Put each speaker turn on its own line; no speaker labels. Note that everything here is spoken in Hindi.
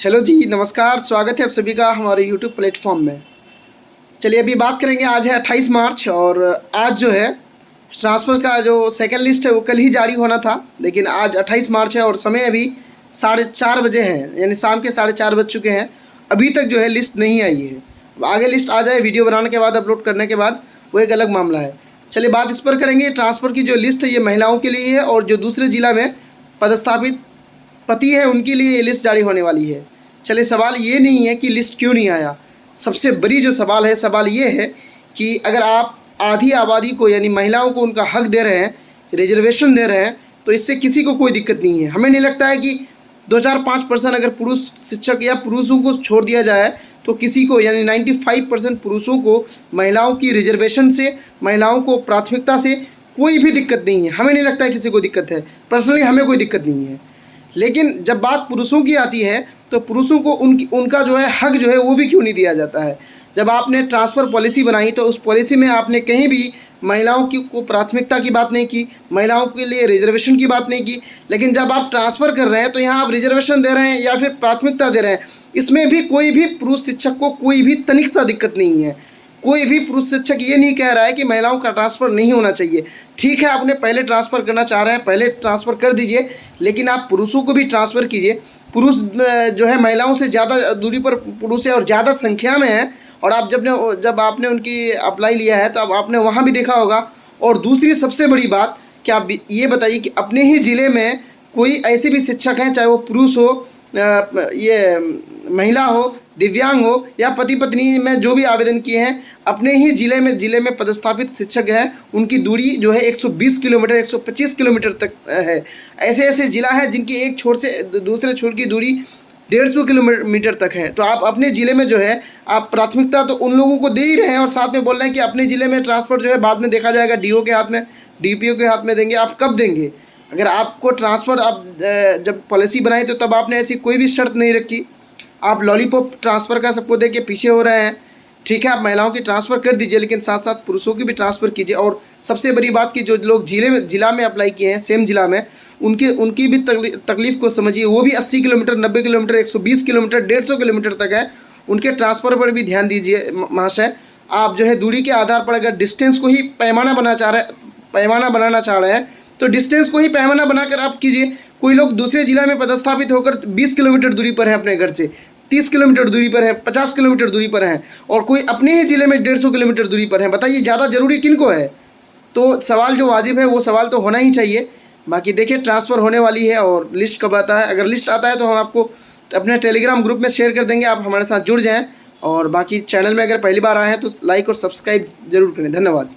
हेलो जी, नमस्कार। स्वागत है आप सभी का हमारे यूट्यूब प्लेटफॉर्म में। चलिए अभी बात करेंगे। आज है 28 मार्च और आज जो है ट्रांसफ़र का जो सेकंड लिस्ट है वो कल ही जारी होना था, लेकिन आज 28 मार्च है और समय अभी 4:30 बजे हैं, यानी शाम के 4:30 बज चुके हैं। अभी तक जो है लिस्ट नहीं आई है। अब आगे लिस्ट आ जाए वीडियो बनाने के बाद, अपलोड करने के बाद, वो एक अलग मामला है। चलिए बात इस पर करेंगे। ट्रांसफ़र की जो लिस्ट है ये महिलाओं के लिए है और जो दूसरे ज़िला में पदस्थापित पति है उनके लिए ये लिस्ट जारी होने वाली है। चलिए सवाल ये नहीं है कि लिस्ट क्यों नहीं आया। सबसे बड़ी जो सवाल ये है कि अगर आप आधी आबादी को यानी महिलाओं को उनका हक दे रहे हैं, रिजर्वेशन दे रहे हैं, तो इससे किसी को कोई दिक्कत नहीं है। हमें नहीं लगता है कि 2-4-5% अगर पुरुष शिक्षक या पुरुषों को छोड़ दिया जाए तो किसी को यानी 95% पुरुषों को महिलाओं की रिजर्वेशन से, महिलाओं को प्राथमिकता से कोई भी दिक्कत नहीं है। हमें नहीं लगता है किसी को दिक्कत है। पर्सनली हमें कोई दिक्कत नहीं है। लेकिन जब बात पुरुषों की आती है तो पुरुषों को उनका जो है हक जो है वो भी क्यों नहीं दिया जाता है। जब आपने ट्रांसफ़र पॉलिसी बनाई तो उस पॉलिसी में आपने कहीं भी महिलाओं की को प्राथमिकता की बात नहीं की, महिलाओं के लिए रिजर्वेशन की बात नहीं की। लेकिन जब आप ट्रांसफ़र कर रहे हैं तो यहाँ आप रिजर्वेशन दे रहे हैं या फिर प्राथमिकता दे रहे हैं, इसमें भी कोई भी पुरुष शिक्षक को कोई भी तनिक सा दिक्कत नहीं है। कोई भी पुरुष शिक्षक ये नहीं कह रहा है कि महिलाओं का ट्रांसफ़र नहीं होना चाहिए। ठीक है, आपने पहले ट्रांसफ़र करना चाह रहे हैं, पहले ट्रांसफ़र कर दीजिए, लेकिन आप पुरुषों को भी ट्रांसफ़र कीजिए। पुरुष जो है महिलाओं से ज़्यादा दूरी पर पुरुष है और ज़्यादा संख्या में है। और आप जब आपने उनकी अप्लाई लिया है तो अब आपने वहाँ भी देखा होगा। और दूसरी सबसे बड़ी बात कि आप ये बताइए कि अपने ही ज़िले में कोई ऐसे भी शिक्षक हैं, चाहे वो पुरुष हो, ये महिला हो, दिव्यांग हो या पति पत्नी में जो भी आवेदन किए हैं, अपने ही ज़िले में पदस्थापित शिक्षक हैं, उनकी दूरी जो है 120 किलोमीटर 125 किलोमीटर तक है। ऐसे ऐसे ज़िला है जिनकी एक छोर से दूसरे छोर की दूरी 150 किलोमीटर तक है। तो आप अपने ज़िले में जो है आप प्राथमिकता तो उन लोगों को दे ही रहे हैं और साथ में बोल रहे हैं कि अपने ज़िले में ट्रांसफ़र जो है बाद में देखा जाएगा, डीओ के हाथ में, डीपीओ के हाथ में देंगे। आप कब देंगे? अगर आपको ट्रांसफ़र आप जब पॉलिसी बनाई तो तब आपने ऐसी कोई भी शर्त नहीं रखी। आप लॉलीपॉप ट्रांसफ़र का सबको दे के पीछे हो रहे हैं। ठीक है, आप महिलाओं की ट्रांसफ़र कर दीजिए, लेकिन साथ साथ पुरुषों की भी ट्रांसफ़र कीजिए। और सबसे बड़ी बात कि जो लोग ज़िला में अप्लाई किए हैं, सेम ज़िला में, उनकी भी तकलीफ़ को समझिए। वो भी 80 किलोमीटर, 90 किलोमीटर, 120 किलोमीटर, 150 किलोमीटर तक है। उनके ट्रांसफ़र पर भी ध्यान दीजिए महाशय। आप जो है दूरी के आधार पर अगर डिस्टेंस को ही पैमाना बनाना चाह रहे हैं तो डिस्टेंस को ही पैमाना बनाकर आप कीजिए। कोई लोग दूसरे ज़िला में पदस्थापित होकर 20 किलोमीटर दूरी पर है अपने घर से, 30 किलोमीटर दूरी पर है, 50 किलोमीटर दूरी पर हैं, और कोई अपने ही ज़िले में 150 किलोमीटर दूरी पर है। बताइए ज़्यादा ज़रूरी किनको है? तो सवाल जो वाजिब है वो सवाल तो होना ही चाहिए। बाकी देखिए ट्रांसफ़र होने वाली है और लिस्ट कब आता है। अगर लिस्ट आता है तो हम आपको अपने टेलीग्राम ग्रुप में शेयर कर देंगे, आप हमारे साथ जुड़ जाएँ। और बाकी चैनल में अगर पहली बार आए हैं तो लाइक और सब्सक्राइब ज़रूर करें। धन्यवाद।